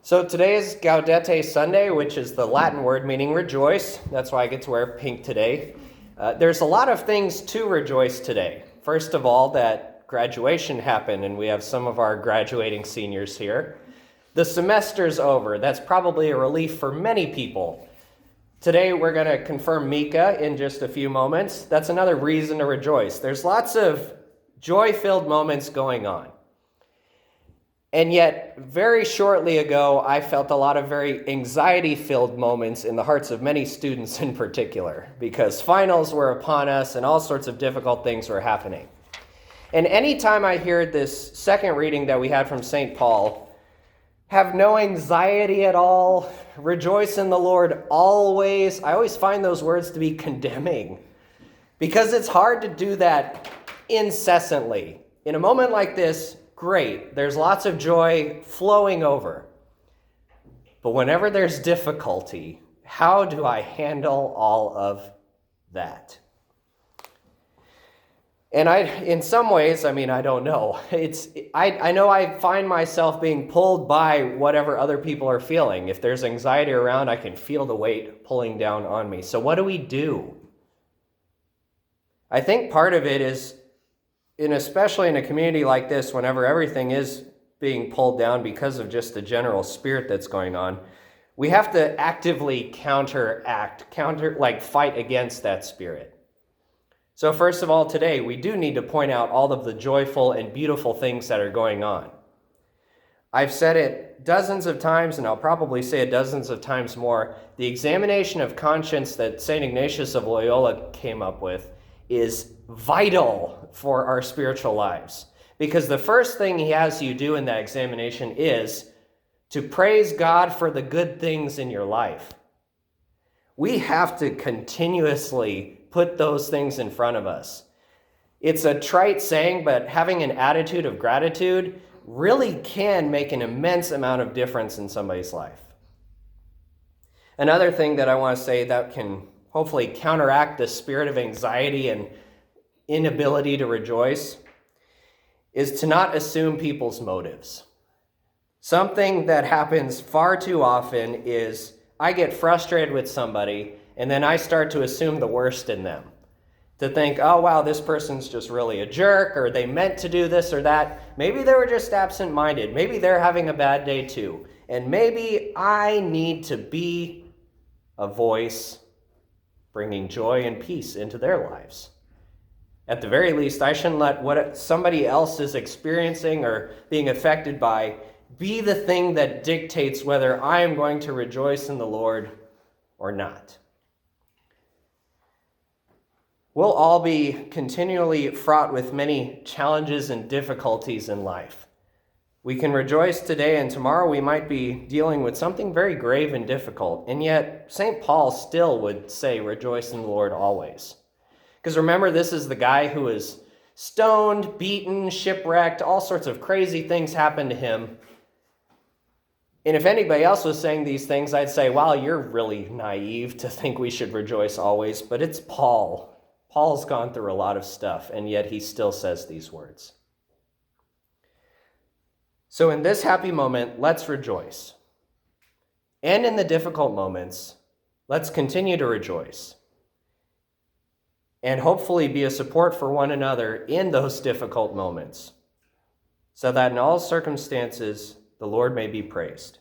So today is Gaudete Sunday, which is the Latin word meaning rejoice. That's why I get to wear pink today. There's a lot of things to rejoice today. First of all, that graduation happened, and we have some of our graduating seniors here. The semester's over. That's probably a relief for many people. Today, we're going to confirm Mika in just a few moments. That's another reason to rejoice. There's lots of joy-filled moments going on. And yet, very shortly ago, I felt a lot of very anxiety-filled moments in the hearts of many students in particular, because finals were upon us and all sorts of difficult things were happening. And anytime I hear this second reading that we had from St. Paul, have no anxiety at all, rejoice in the Lord always, I always find those words to be condemning, because it's hard to do that incessantly. In a moment like this, great, there's lots of joy flowing over. But whenever there's difficulty, how do I handle all of that? And in some ways, I don't know. I know I find myself being pulled by whatever other people are feeling. If there's anxiety around, I can feel the weight pulling down on me. So what do we do? I think part of it is, especially in a community like this, whenever everything is being pulled down because of just the general spirit that's going on, we have to actively fight against that spirit. So first of all, today, we do need to point out all of the joyful and beautiful things that are going on. I've said it dozens of times, and I'll probably say it dozens of times more. The examination of conscience that St. Ignatius of Loyola came up with is vital for our spiritual lives. Because the first thing he has you do in that examination is to praise God for the good things in your life. We have to continuously put those things in front of us. It's a trite saying, but having an attitude of gratitude really can make an immense amount of difference in somebody's life. Another thing that I want to say that can hopefully counteract the spirit of anxiety and inability to rejoice is to not assume people's motives. Something that happens far too often is I get frustrated with somebody and then I start to assume the worst in them. To think, oh wow, this person's just really a jerk, or they meant to do this or that. Maybe they were just absent-minded. Maybe they're having a bad day too. And maybe I need to be a voice bringing joy and peace into their lives. At the very least, I shouldn't let what somebody else is experiencing or being affected by be the thing that dictates whether I am going to rejoice in the Lord or not. We'll all be continually fraught with many challenges and difficulties in life. We can rejoice today, and tomorrow we might be dealing with something very grave and difficult. And yet, St. Paul still would say, rejoice in the Lord always. Because remember, this is the guy who was stoned, beaten, shipwrecked, all sorts of crazy things happened to him. And if anybody else was saying these things, I'd say, wow, you're really naive to think we should rejoice always. But it's Paul. Paul's gone through a lot of stuff, and yet he still says these words. So in this happy moment, let's rejoice. And in the difficult moments, let's continue to rejoice. And hopefully be a support for one another in those difficult moments, so that in all circumstances, the Lord may be praised.